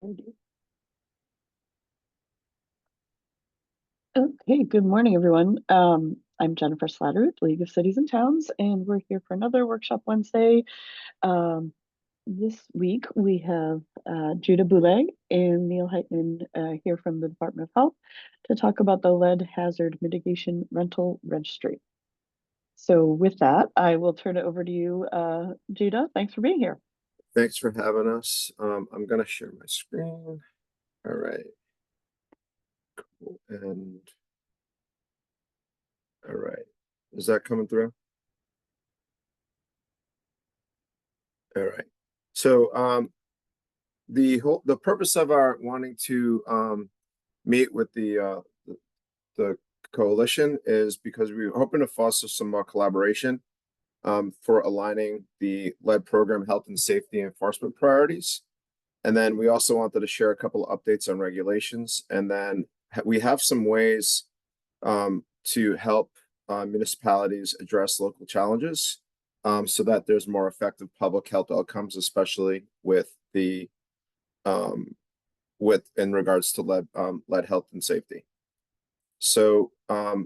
Okay, good morning, everyone. I'm Jennifer Slatter with League of Cities and Towns, and we're here for another Workshop Wednesday. Um, this week we have Judah Boulay and Neil Heitman here from the Department of Health to talk about the lead hazard mitigation rental registry. So with that, I will turn it over to you, Judah. Thanks for being here. Thanks for having us. I'm gonna share my screen. All right. Cool. And all right. Is that coming through? All right. So the purpose of our wanting to meet with the coalition is because we were hoping to foster some more collaboration for aligning the lead program health and safety enforcement priorities. And then we also wanted to share a couple of updates on regulations. And then we have some ways to help municipalities address local challenges so that there's more effective public health outcomes, especially with the in regards to lead health and safety. So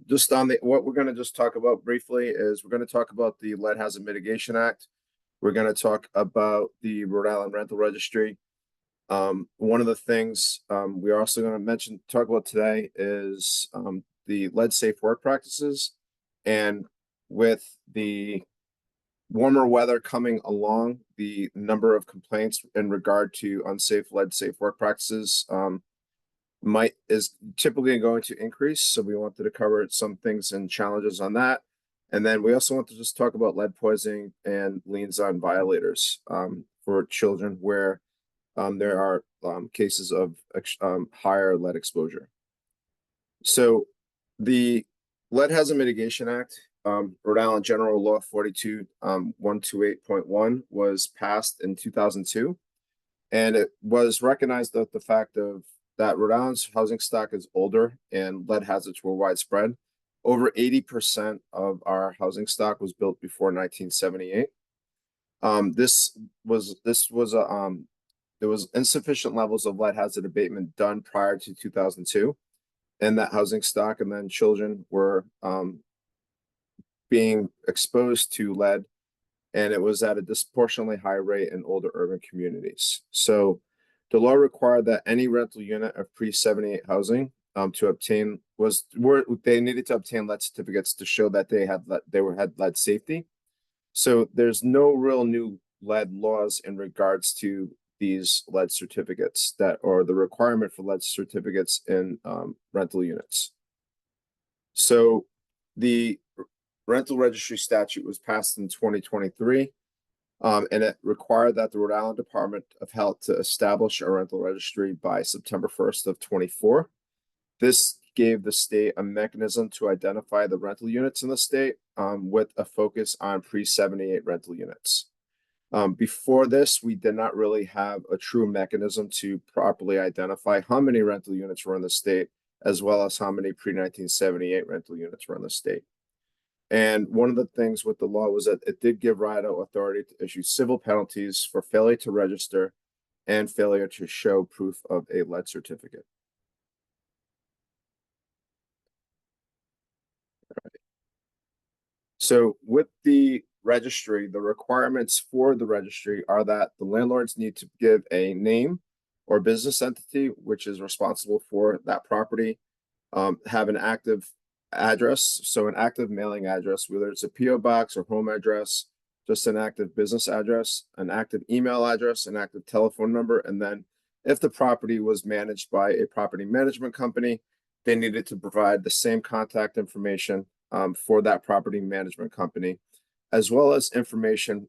just on what we're going to just talk about briefly is we're going to talk about the Lead Hazard Mitigation Act. We're going to talk about the Rhode Island Rental Registry. One of the things we're also going to talk about today is the lead safe work practices. And with the warmer weather coming along, the number of complaints in regard to unsafe lead safe work practices is typically going to increase. So we wanted to cover some things and challenges on that. And then we also want to just talk about lead poisoning and liens on violators for children where there are cases of higher lead exposure. So the Lead Hazard Mitigation Act, Rhode Island General Law 42128.1 was passed in 2002. And it was recognized that the fact of that Rhode Island's housing stock is older and lead hazards were widespread. Over 80% of our housing stock was built before 1978. There was insufficient levels of lead hazard abatement done prior to 2002 in that housing stock, and then children were being exposed to lead, and it was at a disproportionately high rate in older urban communities. So the law required that any rental unit of pre-78 housing they needed to obtain lead certificates to show that they had lead safety. So there's no real new lead laws in regards to these lead certificates or the requirement for lead certificates in rental units. So the rental registry statute was passed in 2023, and it required that the Rhode Island Department of Health to establish a rental registry by September 1st of 24. This gave the state a mechanism to identify the rental units in the state with a focus on pre-78 rental units. Before this, we did not really have a true mechanism to properly identify how many rental units were in the state, as well as how many pre-1978 rental units were in the state. And one of the things with the law was that it did give RIDO authority to issue civil penalties for failure to register and failure to show proof of a lead certificate. So with the registry, the requirements for the registry are that the landlords need to give a name or business entity which is responsible for that property, have an active address, so an active mailing address, whether it's a PO box or home address, just an active business address, an active email address, an active telephone number, and then if the property was managed by a property management company, they needed to provide the same contact information for that property management company, as well as information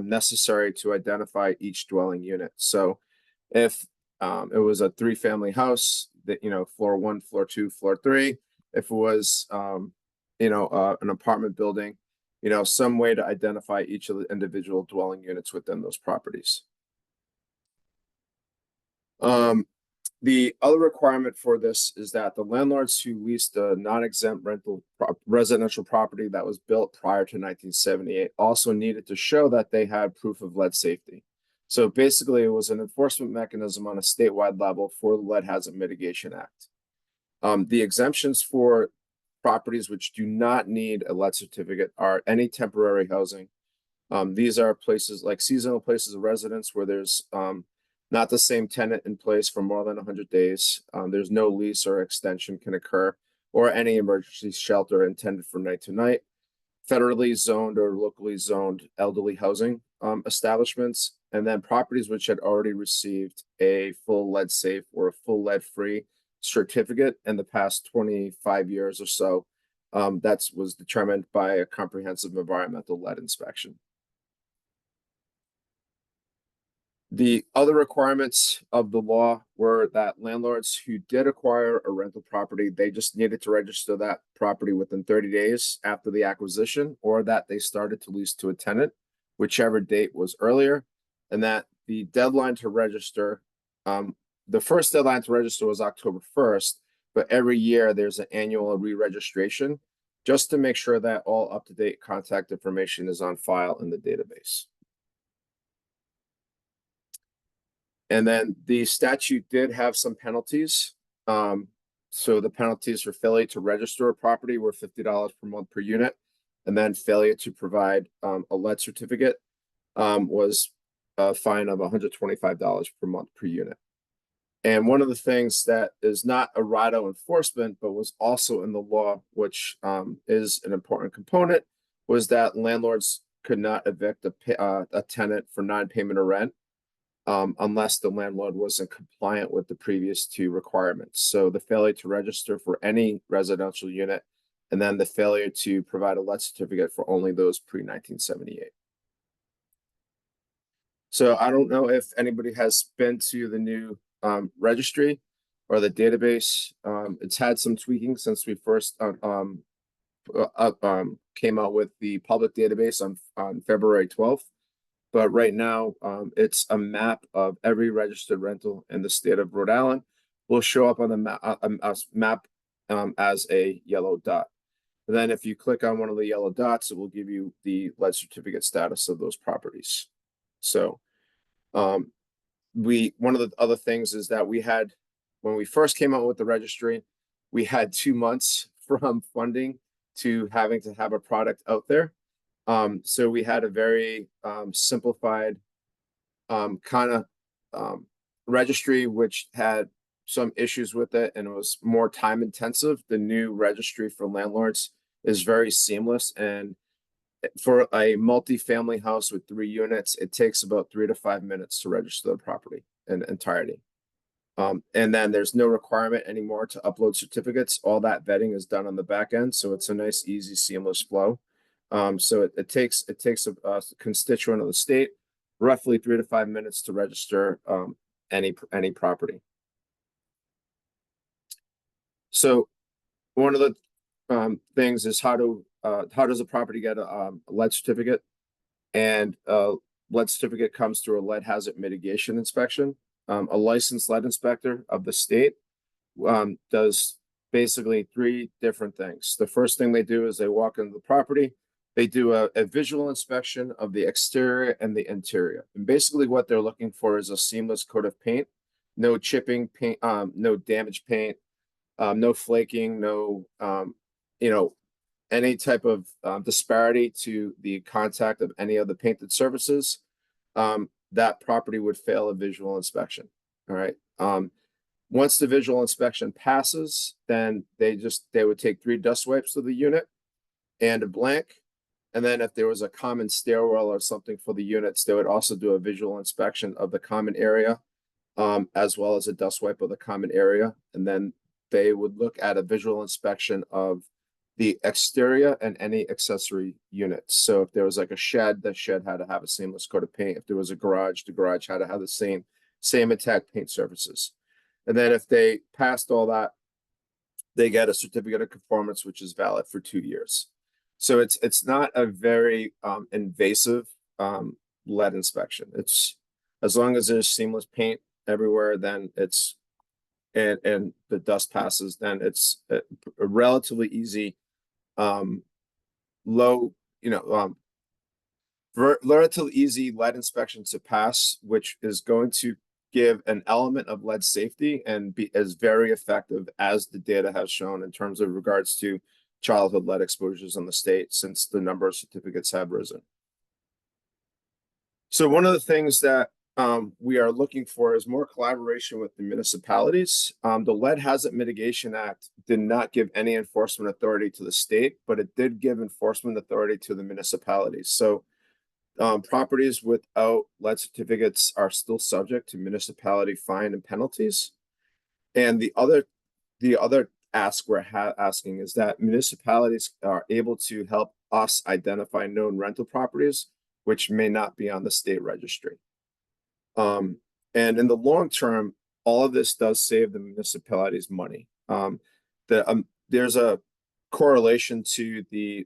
necessary to identify each dwelling unit. So if it was a 3-family house, that floor 1, floor 2, floor 3, if it was an apartment building, some way to identify each of the individual dwelling units within those properties. The other requirement for this is that the landlords who leased a non-exempt residential property that was built prior to 1978 also needed to show that they had proof of lead safety. So basically, it was an enforcement mechanism on a statewide level for the Lead Hazard Mitigation Act. The exemptions for properties which do not need a lead certificate are any temporary housing. These are places like seasonal places of residence where there's not the same tenant in place for more than 100 days. There's no lease or extension can occur, or any emergency shelter intended for night to night. Federally zoned or locally zoned elderly housing establishments, and then properties which had already received a full lead safe or a full lead free certificate in the past 25 years or so. That was determined by a comprehensive environmental lead inspection. The other requirements of the law were that landlords who did acquire a rental property, they just needed to register that property within 30 days after the acquisition, or that they started to lease to a tenant, whichever date was earlier, and that the deadline to register, the first deadline to register was October 1st, but every year there's an annual re-registration just to make sure that all up-to-date contact information is on file in the database. And then the statute did have some penalties. So the penalties for failure to register a property were $50 per month per unit. And then failure to provide a lead certificate was a fine of $125 per month per unit. And one of the things that is not a RIDO enforcement, but was also in the law, which is an important component, was that landlords could not evict a tenant for non-payment of rent unless the landlord wasn't compliant with the previous two requirements. So the failure to register for any residential unit, and then the failure to provide a lead certificate for only those pre-1978. So I don't know if anybody has been to the new registry or the database. It's had some tweaking since we first came out with the public database on February 12th. But right now, it's a map of every registered rental in the state of Rhode Island. Will show up on the map as a yellow dot. And then if you click on one of the yellow dots, it will give you the lead certificate status of those properties. So one of the other things is that we had, when we first came out with the registry, we had 2 months from funding to having to have a product out there. So we had a very simplified kind of registry, which had some issues with it, and it was more time intensive. The new registry for landlords is very seamless, and for a multi-family house with 3 units, it takes about 3 to 5 minutes to register the property in entirety. And then there's no requirement anymore to upload certificates. All that vetting is done on the back end, so it's a nice, easy, seamless flow. So it takes a constituent of the state roughly 3 to 5 minutes to register any property. So one of the things is how does a property get a lead certificate? And lead certificate comes through a lead hazard mitigation inspection. A licensed lead inspector of the state does basically 3 different things. The first thing they do is they walk into the property. They do a visual inspection of the exterior and the interior. And basically what they're looking for is a seamless coat of paint, no chipping paint, no damaged paint, no flaking, no, any type of disparity to the contact of any of the painted surfaces. That property would fail a visual inspection. All right. Once the visual inspection passes, then they would take 3 dust wipes of the unit and a blank. And then if there was a common stairwell or something for the units, they would also do a visual inspection of the common area, as well as a dust wipe of the common area. And then they would look at a visual inspection of the exterior and any accessory units. So if there was like a shed, the shed had to have a seamless coat of paint. If there was a garage, the garage had to have the same intact paint surfaces. And then if they passed all that, they get a certificate of conformance, which is valid for 2 years. So it's not a very invasive lead inspection. It's as long as there's seamless paint everywhere, then it's and the dust passes, then it's a relatively easy low, relatively easy lead inspection to pass, which is going to give an element of lead safety and be as very effective as the data has shown in terms of regards to childhood lead exposures in the state since the number of certificates have risen. So one of the things that we are looking for is more collaboration with the municipalities. The Lead Hazard Mitigation Act did not give any enforcement authority to the state, but it did give enforcement authority to the municipalities. So properties without lead certificates are still subject to municipality fine and penalties. And the other ask we're asking is that municipalities are able to help us identify known rental properties which may not be on the state registry. And in the long term, all of this does save the municipalities money. There's a correlation to the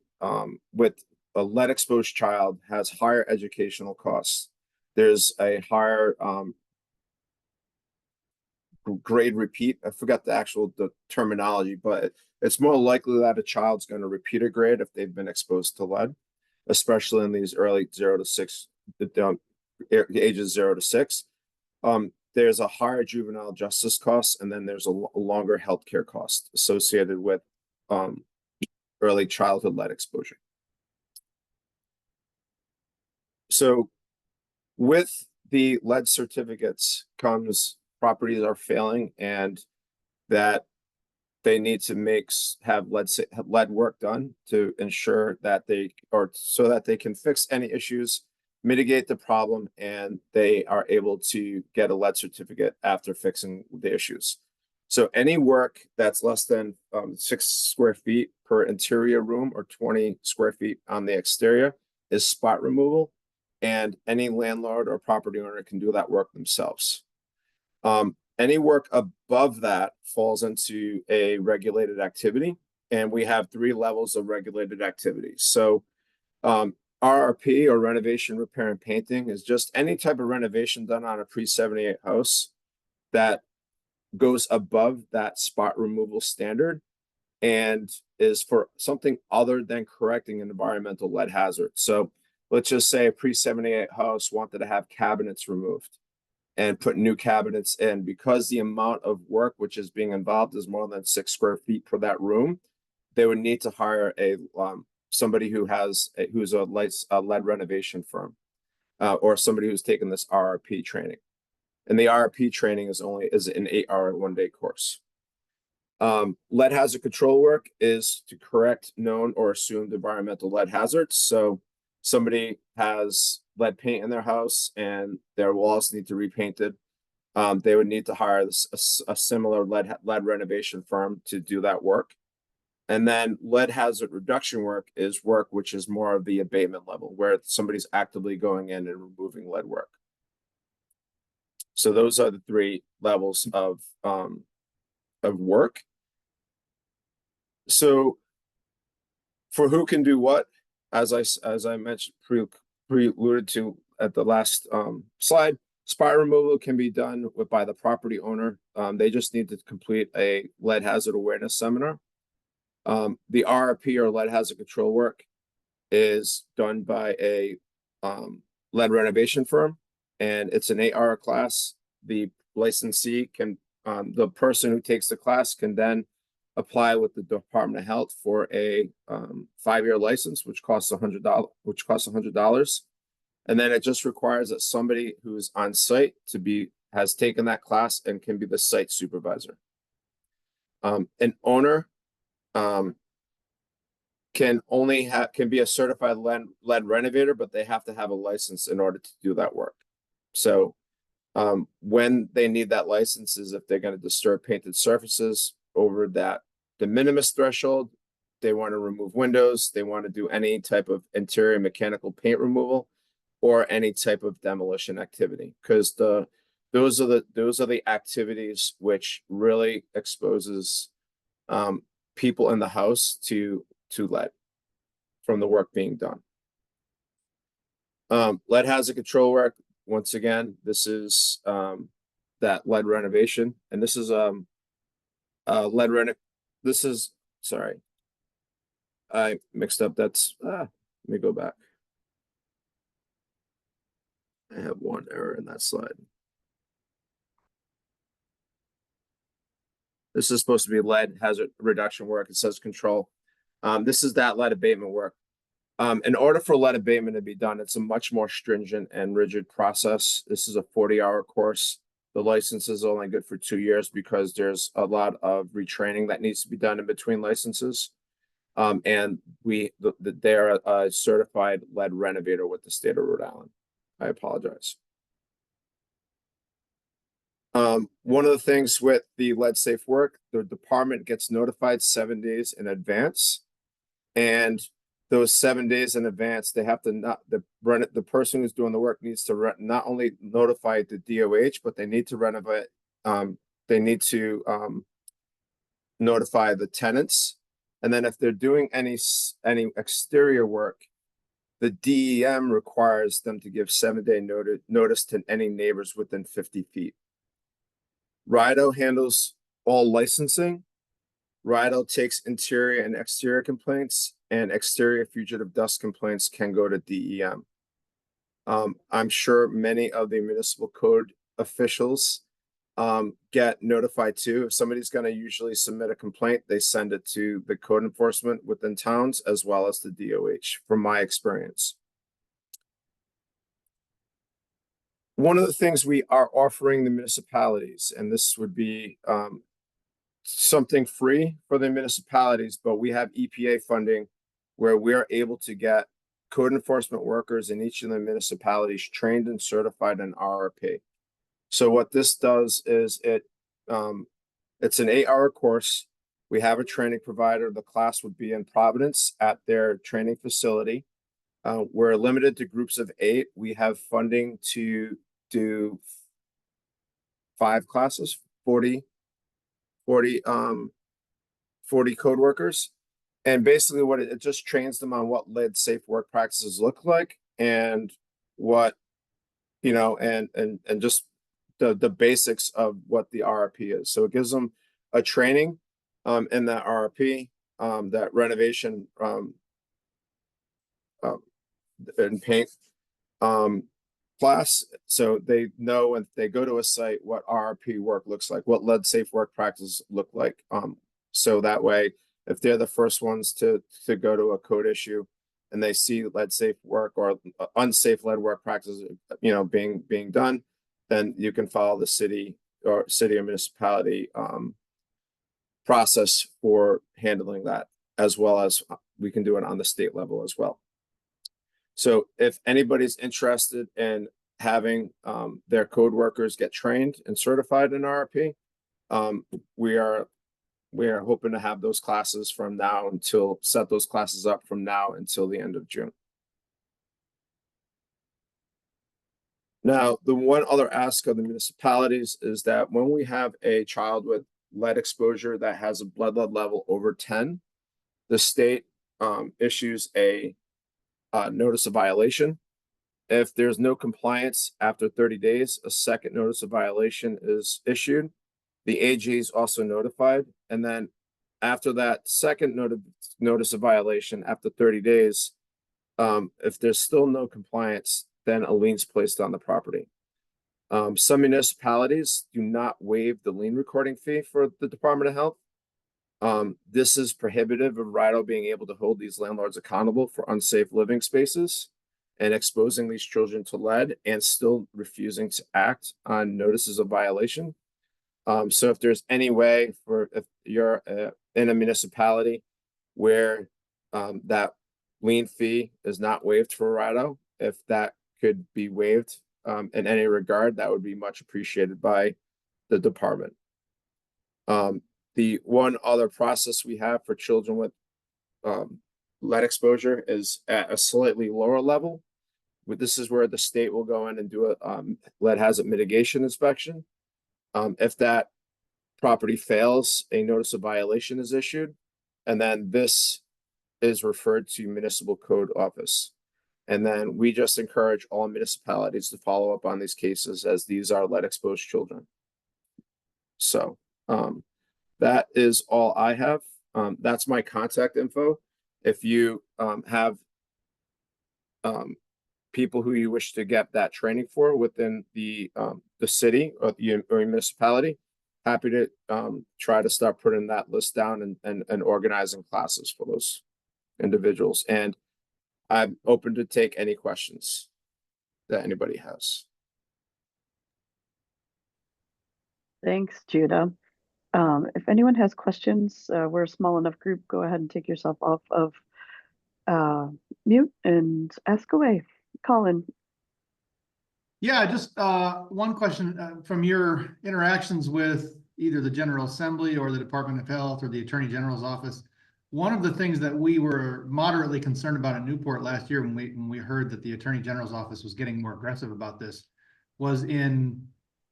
with a lead exposed child has higher educational costs. There's a higher grade repeat. I forgot the terminology, but it's more likely that a child's going to repeat a grade if they've been exposed to lead, especially in these early 0 to 6, ages 0 to 6. There's a higher juvenile justice cost, and then there's a longer healthcare cost associated with early childhood lead exposure. So with the lead certificates comes properties are failing and that they need to have lead work done to ensure that so that they can fix any issues, mitigate the problem, and they are able to get a lead certificate after fixing the issues. So any work that's less than 6 square feet per interior room or 20 square feet on the exterior is spot removal, and any landlord or property owner can do that work themselves. Any work above that falls into a regulated activity, and we have 3 levels of regulated activity. So RRP, or renovation, repair, and painting, is just any type of renovation done on a pre-78 house that goes above that spot removal standard and is for something other than correcting an environmental lead hazard. So let's just say a pre-78 house wanted to have cabinets removed and put new cabinets in. Because the amount of work which is being involved is more than 6 square feet per that room, they would need to hire somebody who's a lead renovation firm, or somebody who's taken this RRP training. And the RRP training is an 8-hour 1-day course. Lead hazard control work is to correct known or assumed environmental lead hazards. So somebody has lead paint in their house and their walls need to be repainted. They would need to hire a similar lead renovation firm to do that work. And then lead hazard reduction work is work which is more of the abatement level, where somebody's actively going in and removing lead work. So those are the 3 levels of work. So for who can do what, as I mentioned, alluded to at the last slide, spot removal can be done by the property owner. They just need to complete a lead hazard awareness seminar. The RRP, or lead hazard control work, is done by a lead renovation firm, and it's an 8-hour class. The licensee the person who takes the class can then apply with the Department of Health for a 5-year license, which costs $100. And then it just requires that somebody who's on site has taken that class and can be the site supervisor. An owner can be a certified lead renovator, but they have to have a license in order to do that work. So when they need that license is if they're going to disturb painted surfaces over that de minimis threshold, they want to remove windows, they want to do any type of interior mechanical paint removal, or any type of demolition activity, because those are the activities which really exposes people in the house to lead from the work being done. Lead hazard control work, once again, this is that lead renovation, and this is sorry, I mixed up. That's let me go back. I have one error in that slide. This is supposed to be lead hazard reduction work. It says control. This is that lead abatement work. In order for lead abatement to be done, it's a much more stringent and rigid process. This is a 40-hour course. The license is only good for 2 years because there's a lot of retraining that needs to be done in between licenses. And they're a certified lead renovator with the state of Rhode Island. I apologize. One of the things with the lead safe work, the department gets notified 7 days in advance. And those 7 days in advance, they have to the person who's doing the work needs to not only notify the DOH, but they need to renovate. They need to notify the tenants, and then if they're doing any exterior work, the DEM requires them to give 7-day notice to any neighbors within 50 feet. RIDO handles all licensing. RIDO takes interior and exterior complaints, and exterior fugitive dust complaints can go to DEM. I'm sure many of the municipal code officials get notified too. If somebody's going to usually submit a complaint, they send it to the code enforcement within towns as well as the DOH, from my experience. One of the things we are offering the municipalities, and this would be something free for the municipalities, but we have EPA funding where we're able to get code enforcement workers in each of the municipalities trained and certified in RRP. So what this does is it's an 8-hour course. We have a training provider. The class would be in Providence at their training facility. We're limited to groups of 8. We have funding to do 5 classes, 40 code workers. And basically what it just trains them on what lead safe work practices look like, and what, and just the basics of what the RRP is. So it gives them a training in that RRP, that renovation and paint class, so they know when they go to a site what RRP work looks like, what lead safe work practices look like. So that way, if they're the first ones to go to a code issue and they see lead safe work or unsafe lead work practices, being done, then you can follow the city or municipality process for handling that, as well as we can do it on the state level as well. So if anybody's interested in having their code workers get trained and certified in RRP, we are hoping to have those classes set those classes up from now until the end of June. Now, the one other ask of the municipalities is that when we have a child with lead exposure that has a blood lead level over 10, the state issues a notice of violation. If there's no compliance after 30 days, a second notice of violation is issued. The AG is also notified. And then after that second notice of violation, after 30 days, if there's still no compliance, then a lien's placed on the property. Some municipalities do not waive the lien recording fee for the Department of Health. This is prohibitive of RIDO being able to hold these landlords accountable for unsafe living spaces and exposing these children to lead and still refusing to act on notices of violation. So if there's any way if you're in a municipality where that lien fee is not waived for RIDO, if that could be waived in any regard, that would be much appreciated by the department. The one other process we have for children with lead exposure is at a slightly lower level. This is where the state will go in and do a lead hazard mitigation inspection. If that property fails, a notice of violation is issued, and then this is referred to municipal code office. And then we just encourage all municipalities to follow up on these cases, as these are lead exposed children. So that is all I have. That's my contact info. If you have people who you wish to get that training for within the city or or municipality, happy to try to start putting that list down and organizing classes for those individuals. And I'm open to take any questions that anybody has. Thanks, Judah. If anyone has questions, we're a small enough group. Go ahead and take yourself off of mute and ask away. Colin. Yeah, just one question from your interactions with either the General Assembly or the Department of Health or the Attorney General's office. One of the things that we were moderately concerned about in Newport last year when we heard that the Attorney General's office was getting more aggressive about this was in,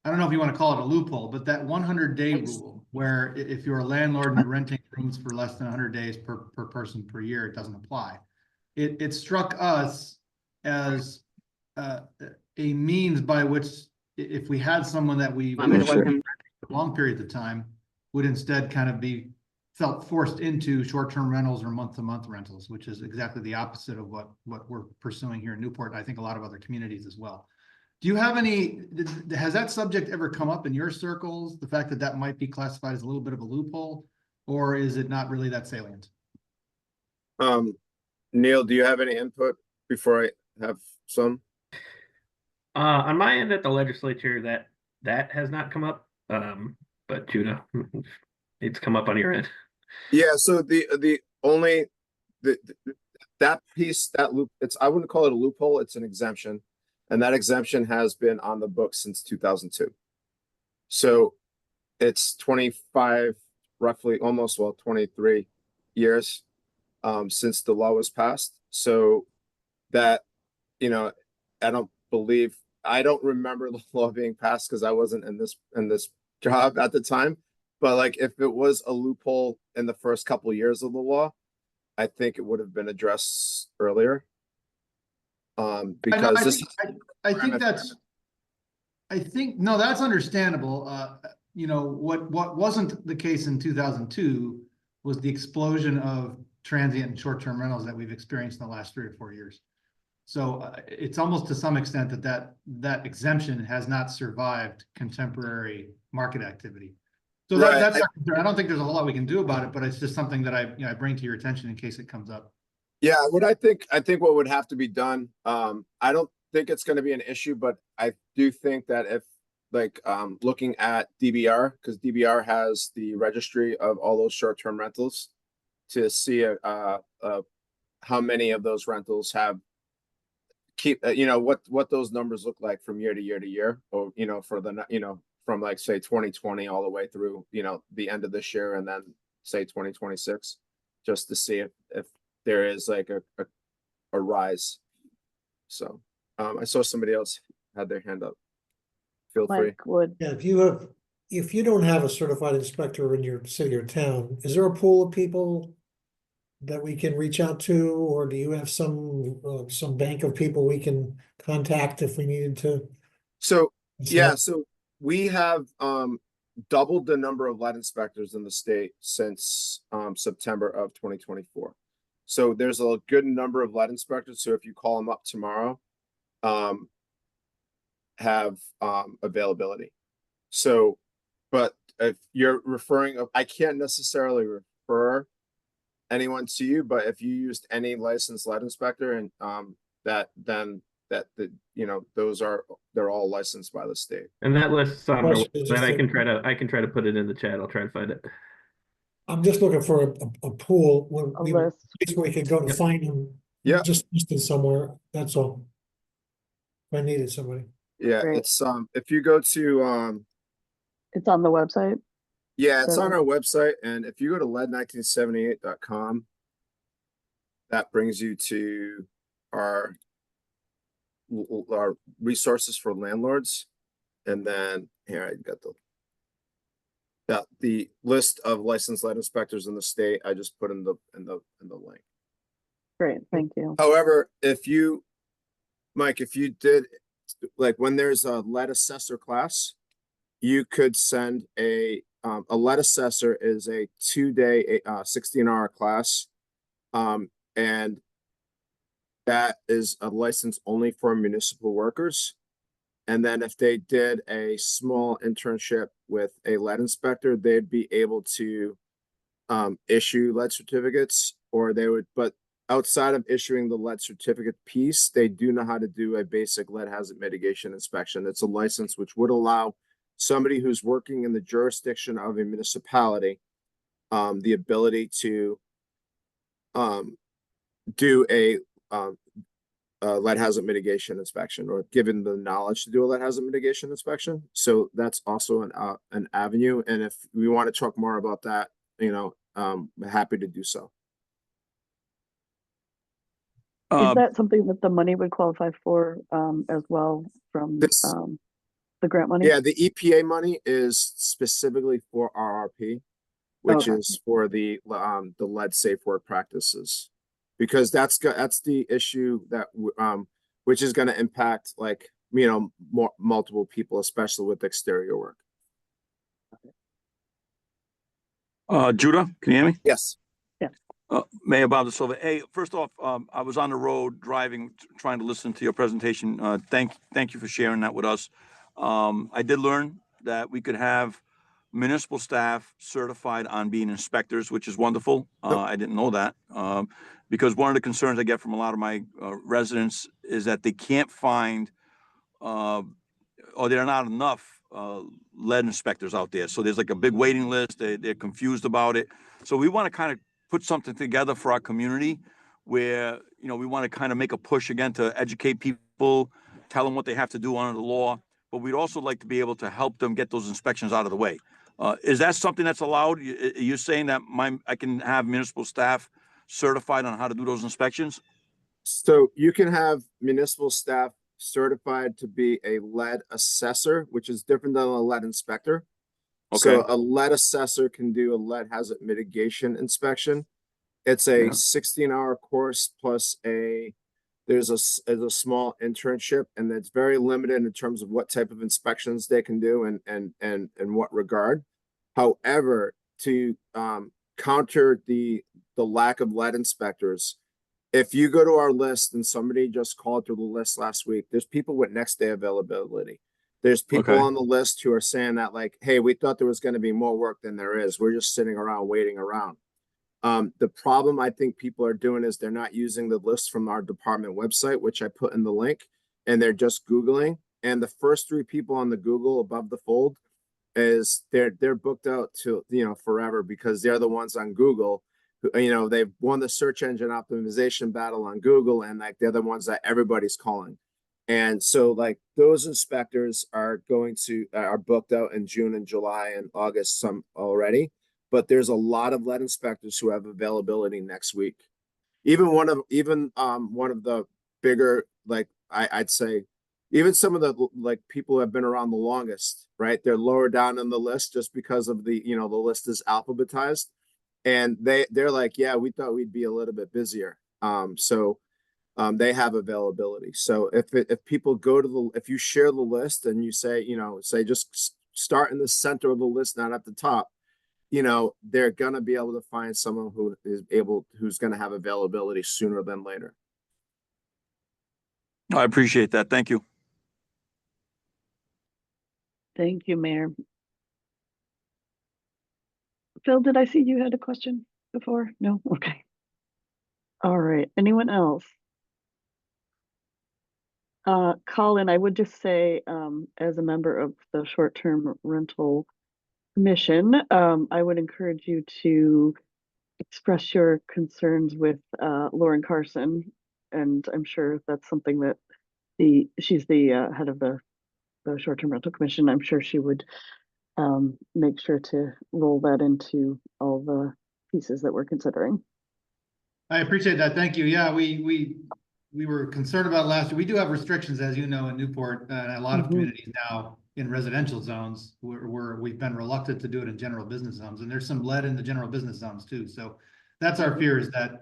I don't know if you want to call it a loophole, but that 100-day rule where if you're a landlord and you're renting rooms for less than 100 days per person per year, it doesn't apply. It struck us as a means by which, if we had someone that we for long periods of time, would instead kind of be felt forced into short-term rentals or month-to-month rentals, which is exactly the opposite of what we're pursuing here in Newport, and I think a lot of other communities as well. Do you have has that subject ever come up in your circles, the fact that that might be classified as a little bit of a loophole, or is it not really that salient? Neil, do you have any input before I have some? On my end at the legislature, that has not come up. But Judah, it's come up on your end. Yeah, so the only that piece, that loop, I wouldn't call it a loophole, it's an exemption. And that exemption has been on the books since 2002. So it's 25, roughly almost, well, 23 years since the law was passed. So that, I don't remember the law being passed because I wasn't in this job at the time. But like, if it was a loophole in the first couple of years of the law, I think it would have been addressed earlier. Because I think no, that's understandable. What wasn't the case in 2002 was the explosion of transient and short-term rentals that we've experienced in the last 3 or 4 years. So it's almost to some extent that exemption has not survived contemporary market activity. So that's our concern. I don't think there's a whole lot we can do about it, but it's just something that I bring to your attention in case it comes up. Yeah, I think what would have to be done, I don't think it's going to be an issue, but I do think that if looking at DBR, because DBR has the registry of all those short-term rentals to see how many of those rentals have what those numbers look like from year to year to year, or for the from like say 2020 all the way through the end of this year and then say 2026, just to see if there is like a rise. So I saw somebody else had their hand up. Feel free. Mike would. Yeah, if you don't have a certified inspector in your city or town, is there a pool of people that we can reach out to, or do you have some bank of people we can contact if we needed to? So yeah, so we have doubled the number of lead inspectors in the state since September of 2024. So there's a good number of lead inspectors. So if you call them up tomorrow, have availability. So, but if you're referring, I can't necessarily refer anyone to you, but if you used any licensed lead inspector and they're all licensed by the state. And that list's on our website. I can try to put it in the chat. I'll try and find it. I'm just looking for a pool where we could go to find them. Yeah, just listed somewhere. That's all. If I needed somebody. Yeah, Great. it's if you go to it's on the website. Yeah, it's on our website, and if you go to lead1978.com, that brings you to our resources for landlords, and then here I got the list of licensed lead inspectors in the state. I just put in the link. Great, thank you. However, Mike, if you did when there's a lead assessor class, you could send a lead assessor is a 2-day 16-hour class, and that is a license only for municipal workers. And then if they did a small internship with a lead inspector, they'd be able to issue lead certificates, or they would, but outside of issuing the lead certificate piece, they do know how to do a basic lead hazard mitigation inspection. It's a license which would allow somebody who's working in the jurisdiction of a municipality the ability to do a lead hazard mitigation inspection, or given the knowledge to do a lead hazard mitigation inspection. So that's also an avenue. And if we want to talk more about that, happy to do so. Is that something that the money would qualify for as well from the grant money? Yeah, the EPA money is specifically for RRP, which is for the lead safe work practices, because that's the issue that which is going to impact multiple people, especially with exterior work. Judah, can you hear me? Yes. Mayor Bob De Silva. Hey, first off, I was on the road driving, trying to listen to your presentation. Thank you for sharing that with us. I did learn that we could have municipal staff certified on being inspectors, which is wonderful. I didn't know that, because one of the concerns I get from a lot of my residents is that they can't find, or there are not enough lead inspectors out there. So there's like a big waiting list. They're confused about it. So we want to kind of put something together for our community where, we want to kind of make a push again to educate people, tell them what they have to do under the law, but we'd also like to be able to help them get those inspections out of the way. Is that something that's allowed? Are you saying that I can have municipal staff certified on how to do those inspections? So you can have municipal staff certified to be a lead assessor, which is different than a lead inspector. Okay. So a lead assessor can do a lead hazard mitigation inspection. It's a 16-hour course plus there's a small internship, and it's very limited in terms of what type of inspections they can do and what regard. However, to counter the lack of lead inspectors, if you go to our list, and somebody just called through the list last week, there's people with next day availability. There's people on the list who are saying that, like, hey, we thought there was going to be more work than there is. We're just sitting around waiting around. The problem I think people are doing is they're not using the list from our department website, which I put in the link, and they're just Googling. And the first 3 people on the Google above the fold is they're booked out to, forever, because they're the ones on Google who, they've won the search engine optimization battle on Google, and like they're the ones that everybody's calling. And so like those inspectors are booked out in June and July and August, some already, but there's a lot of lead inspectors who have availability next week. Even one of the bigger, like I'd say, even some of the people who have been around the longest, right? They're lower down in the list just because of the list is alphabetized, and they're like, yeah, we thought we'd be a little bit busier. They have availability. So if people go to if you share the list and you say, just start in the center of the list, not at the top, they're going to be able to find someone who's going to have availability sooner than later. I appreciate that. Thank you. Thank you, Mayor. Phil, did I see you had a question before? No? Okay. All right. Anyone else? Colin, I would just say, as a member of the short-term rental commission, I would encourage you to express your concerns with Lauren Carson, and I'm sure that's something that she's the head of the short-term rental commission. I'm sure she would make sure to roll that into all the pieces that we're considering. I appreciate that. Thank you. Yeah, we were concerned about last year. We do have restrictions, as you know, in Newport and a lot of communities now in residential zones where we've been reluctant to do it in general business zones. And there's some lead in the general business zones too. So that's our fear, is that,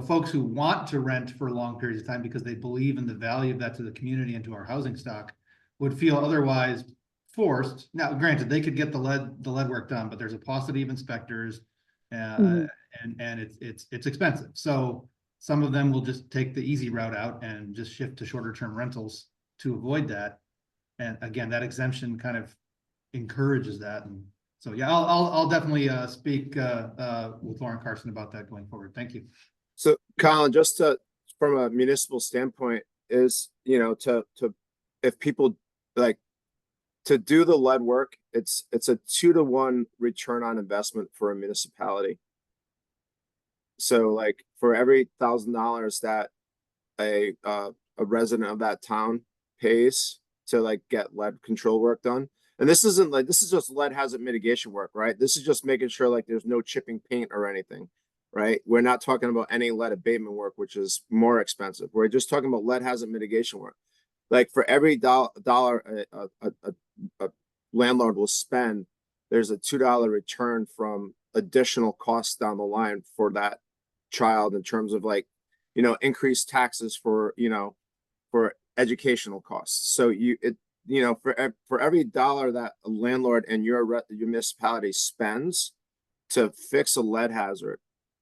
folks who want to rent for long periods of time because they believe in the value of that to the community and to our housing stock would feel otherwise forced. Now, granted, they could get the lead work done, but there's a paucity of inspectors, and it's expensive. So Some of them will just take the easy route out and just shift to shorter term rentals to avoid that. And again, that exemption kind of encourages that. And so, yeah, I'll definitely speak with Lauren Carson about that going forward. Thank you. So Colin, just from a municipal standpoint is, you know, if people like to do the lead work, it's a 2-to-1 return on investment for a municipality. So like for every $1,000 that a resident of that town pays to like get lead control work done. And this isn't like, this is just lead hazard mitigation work, right? This is just making sure like there's no chipping paint or anything, right? We're not talking about any lead abatement work, which is more expensive. We're just talking about lead hazard mitigation work. Like for every dollar a landlord will spend, there's a $2 return from additional costs down the line for that child in terms of like, you know, increased taxes for, you know, for educational costs. So you know, for every dollar that a landlord and your municipality spends to fix a lead hazard,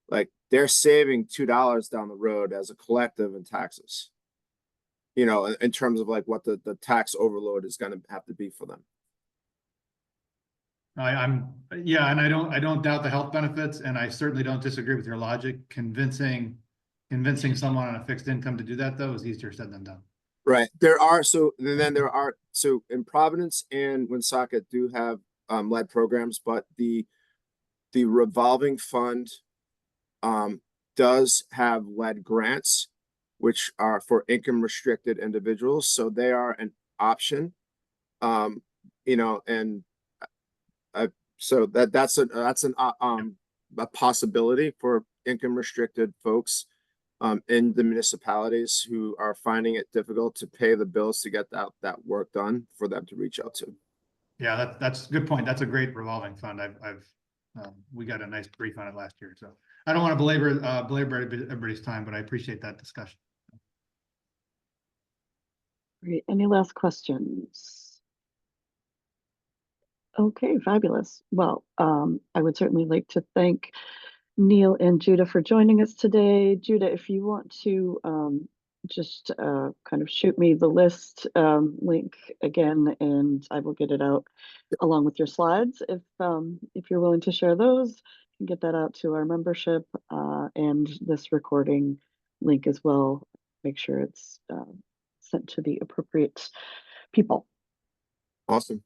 like they're saving $2 down the road as a collective in taxes. You know, in terms of like what the tax overload is going to have to be for them. Yeah, and I don't doubt the health benefits, and I certainly don't disagree with your logic. Convincing someone on a fixed income to do that though is easier said than done. Right. There are so in Providence and Woonsocket do have lead programs, but the revolving fund does have lead grants, which are for income restricted individuals. So they are an option. You know, and so that's a possibility for income restricted folks in the municipalities who are finding it difficult to pay the bills to get that work done for them to reach out to. Yeah, that's a good point. That's a great revolving fund. We got a nice brief on it last year, so I don't want to belabor everybody's time, but I appreciate that discussion. Great. Any last questions? Okay, fabulous. Well, I would certainly like to thank Neil and Judah for joining us today. Judah, if you want to just kind of shoot me the list link again, and I will get it out along with your slides. If you're willing to share those, you can get that out to our membership and this recording link as well. Make sure it's sent to the appropriate people. Awesome.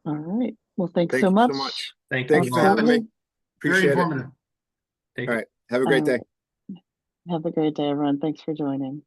All right. Well, thanks Thank so you much. so much. Thank Thank you. you for having me. Absolutely. Very Appreciate it. informative. Take All it. right. Have a great day. Have a great day, everyone. Thanks for joining.